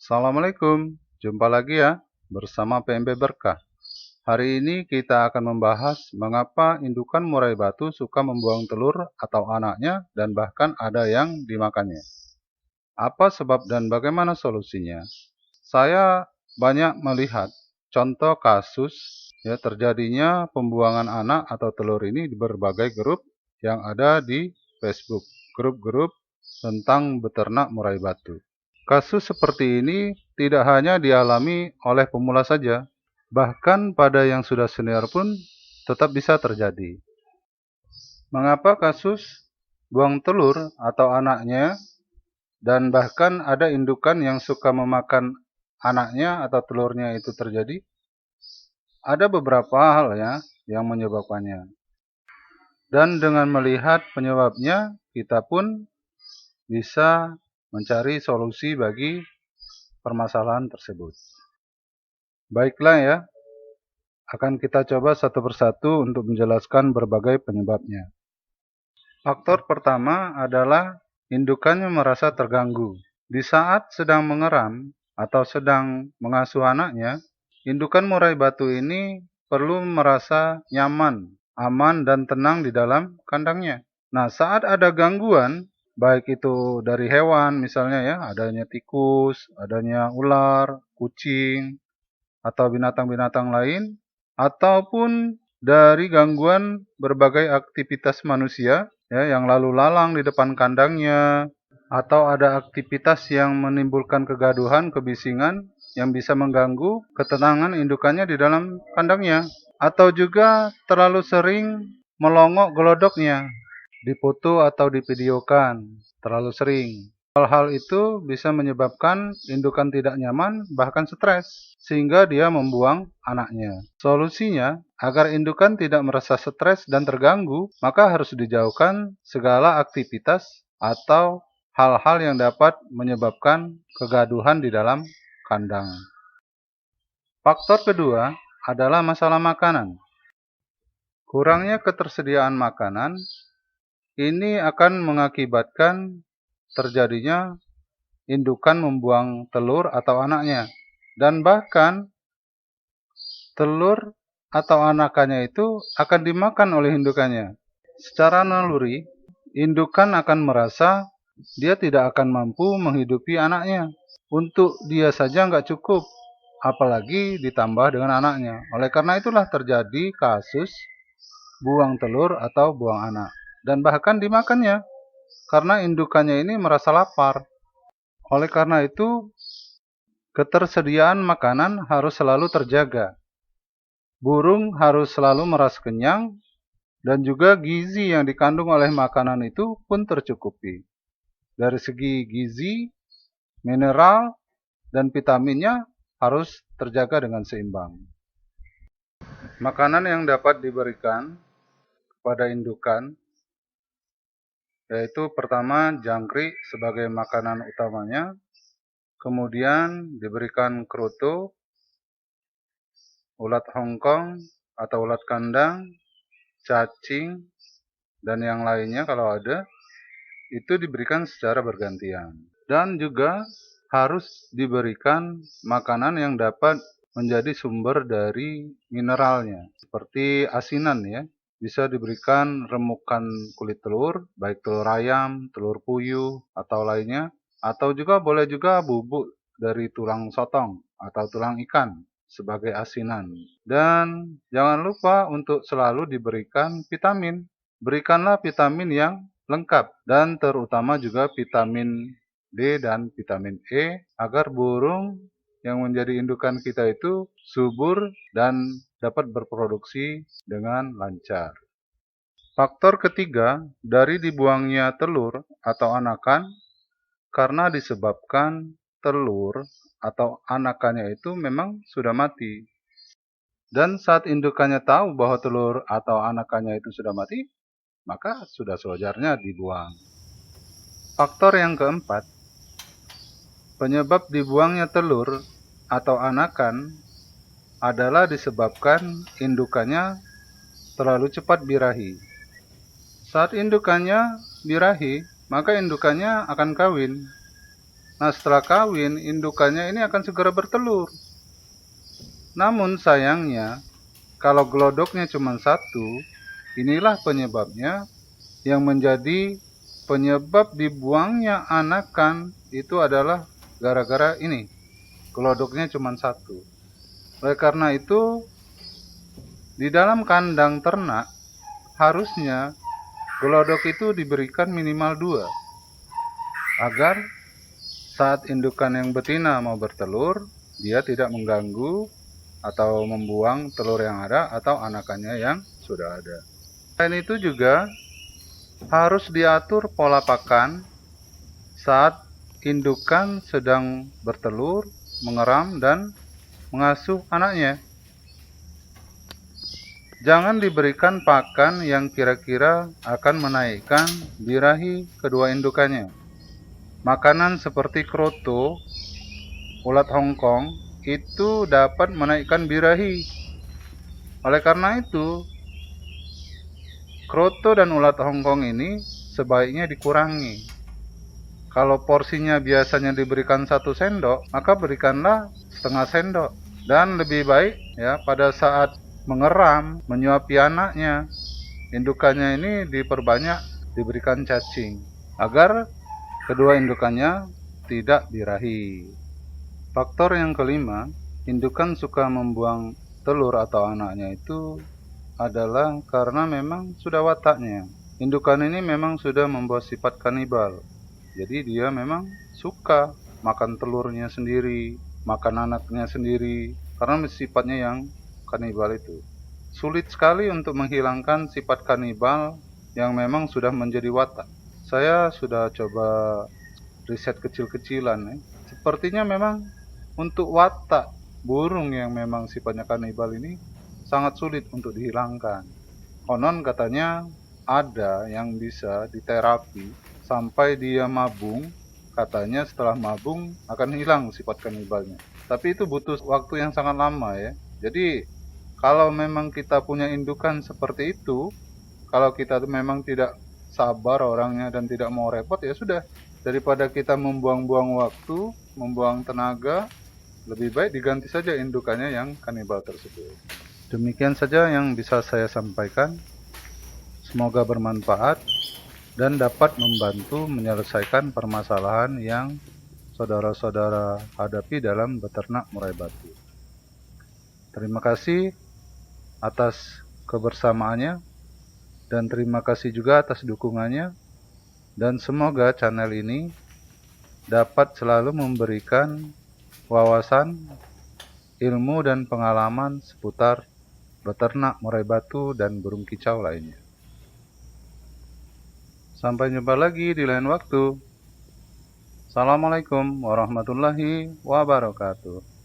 Assalamualaikum, jumpa lagi ya bersama PMB Berkah. Hari ini kita akan membahas mengapa indukan murai batu suka membuang telur atau anaknya dan bahkan ada yang dimakannya. Apa sebab dan bagaimana solusinya? Saya banyak melihat contoh kasus terjadinya pembuangan anak atau telur ini di berbagai grup yang ada di Facebook, grup-grup tentang beternak murai batu. Kasus seperti ini tidak hanya dialami oleh pemula saja, bahkan pada yang sudah senior pun tetap bisa terjadi. Mengapa kasus buang telur atau anaknya dan bahkan ada indukan yang suka memakan anaknya atau telurnya itu terjadi? Ada beberapa hal ya yang menyebabkannya. Dan dengan melihat penyebabnya, kita pun bisa mencari solusi bagi permasalahan tersebut. Baiklah ya, akan kita coba satu persatu untuk menjelaskan berbagai penyebabnya. Faktor pertama adalah indukannya merasa terganggu. Di saat sedang mengeram atau sedang mengasuh anaknya, indukan murai batu ini perlu merasa nyaman, aman, dan tenang di dalam kandangnya. Nah, saat ada gangguan, baik itu dari hewan misalnya ya, adanya tikus, adanya ular, kucing, atau binatang-binatang lain, ataupun dari gangguan berbagai aktivitas manusia ya, yang lalu lalang di depan kandangnya, atau ada aktivitas yang menimbulkan kegaduhan, kebisingan, yang bisa mengganggu ketenangan indukannya di dalam kandangnya, atau juga terlalu sering melongok gelodoknya, dipoto atau divideokan terlalu sering. Hal-hal itu bisa menyebabkan indukan tidak nyaman, bahkan stres, sehingga dia membuang anaknya. Solusinya, agar indukan tidak merasa stres dan terganggu, maka harus dijauhkan segala aktivitas atau hal-hal yang dapat menyebabkan kegaduhan di dalam kandang. Faktor kedua adalah masalah makanan. Kurangnya ketersediaan makanan ini akan mengakibatkan terjadinya indukan membuang telur atau anaknya. Dan bahkan telur atau anakannya itu akan dimakan oleh indukannya. Secara naluri, indukan akan merasa dia tidak akan mampu menghidupi anaknya. Untuk dia saja nggak cukup, apalagi ditambah dengan anaknya. Oleh karena itulah terjadi kasus buang telur atau buang anak. Dan bahkan dimakannya, karena indukannya ini merasa lapar. Oleh karena itu, ketersediaan makanan harus selalu terjaga. Burung harus selalu merasa kenyang, dan juga gizi yang dikandung oleh makanan itu pun tercukupi. Dari segi gizi, mineral, dan vitaminnya harus terjaga dengan seimbang. Makanan yang dapat diberikan kepada indukan yaitu pertama jangkrik sebagai makanan utamanya, kemudian diberikan kroto, ulat hongkong atau ulat kandang, cacing, dan yang lainnya kalau ada, itu diberikan secara bergantian. Dan juga harus diberikan makanan yang dapat menjadi sumber dari mineralnya, seperti asinan ya. Bisa diberikan remukan kulit telur, baik telur ayam, telur puyuh, atau lainnya. Atau juga boleh juga bubuk dari tulang sotong atau tulang ikan sebagai asinan. Dan jangan lupa untuk selalu diberikan vitamin. Berikanlah vitamin yang lengkap dan terutama juga vitamin D dan vitamin E agar burung yang menjadi indukan kita itu subur dan dapat berproduksi dengan lancar. Faktor ketiga dari dibuangnya telur atau anakan karena disebabkan telur atau anakannya itu memang sudah mati. Dan saat indukannya tahu bahwa telur atau anakannya itu sudah mati, maka sudah sewajarnya dibuang. Faktor yang keempat, penyebab dibuangnya telur atau anakan adalah disebabkan indukannya terlalu cepat birahi. Saat indukannya birahi, maka indukannya akan kawin. Nah, setelah kawin, indukannya ini akan segera bertelur. Namun sayangnya, kalau gelodoknya cuma satu, inilah penyebabnya yang menjadi penyebab dibuangnya anakan itu adalah gara-gara ini, gelodoknya cuma satu. Oleh karena itu, di dalam kandang ternak, harusnya gelodok itu diberikan minimal 2, agar saat indukan yang betina mau bertelur, dia tidak mengganggu atau membuang telur yang ada atau anakannya yang sudah ada. Selain itu juga harus diatur pola pakan saat indukan sedang bertelur, mengeram, dan mengasuh anaknya. Jangan diberikan pakan yang kira-kira akan menaikkan birahi kedua indukannya. Makanan seperti kroto, ulat Hongkong, itu dapat menaikkan birahi. Oleh karena itu, kroto dan ulat Hongkong ini sebaiknya dikurangi. Kalau porsinya biasanya diberikan 1 sendok, maka berikanlah setengah sendok. Dan lebih baik ya pada saat mengeram, menyuapi anaknya, indukannya ini diperbanyak diberikan cacing agar kedua indukannya tidak birahi. Faktor yang kelima, indukan suka membuang telur atau anaknya itu adalah karena memang sudah wataknya. Indukan ini memang sudah membawa sifat kanibal. Jadi dia memang suka makan telurnya sendiri, makan anaknya sendiri, karena sifatnya yang kanibal itu. Sulit sekali untuk menghilangkan sifat kanibal yang memang sudah menjadi watak. Saya sudah coba riset kecil-kecilan ya. Sepertinya memang untuk watak burung yang memang sifatnya kanibal ini sangat sulit untuk dihilangkan. Konon katanya ada yang bisa diterapi sampai dia mabung, katanya setelah mabung akan hilang sifat kanibalnya. Tapi itu butuh waktu yang sangat lama ya. Jadi kalau memang kita punya indukan seperti itu, kalau kita memang tidak sabar orangnya dan tidak mau repot, ya sudah. Daripada kita membuang-buang waktu, membuang tenaga, lebih baik diganti saja indukannya yang kanibal tersebut. Demikian saja yang bisa saya sampaikan. Semoga bermanfaat dan dapat membantu menyelesaikan permasalahan yang saudara-saudara hadapi dalam beternak murai batu. Terima kasih atas kebersamaannya dan terima kasih juga atas dukungannya, dan semoga channel ini dapat selalu memberikan wawasan, ilmu, dan pengalaman seputar beternak murai batu dan burung kicau lainnya. Sampai jumpa lagi di lain waktu. Assalamualaikum warahmatullahi wabarakatuh.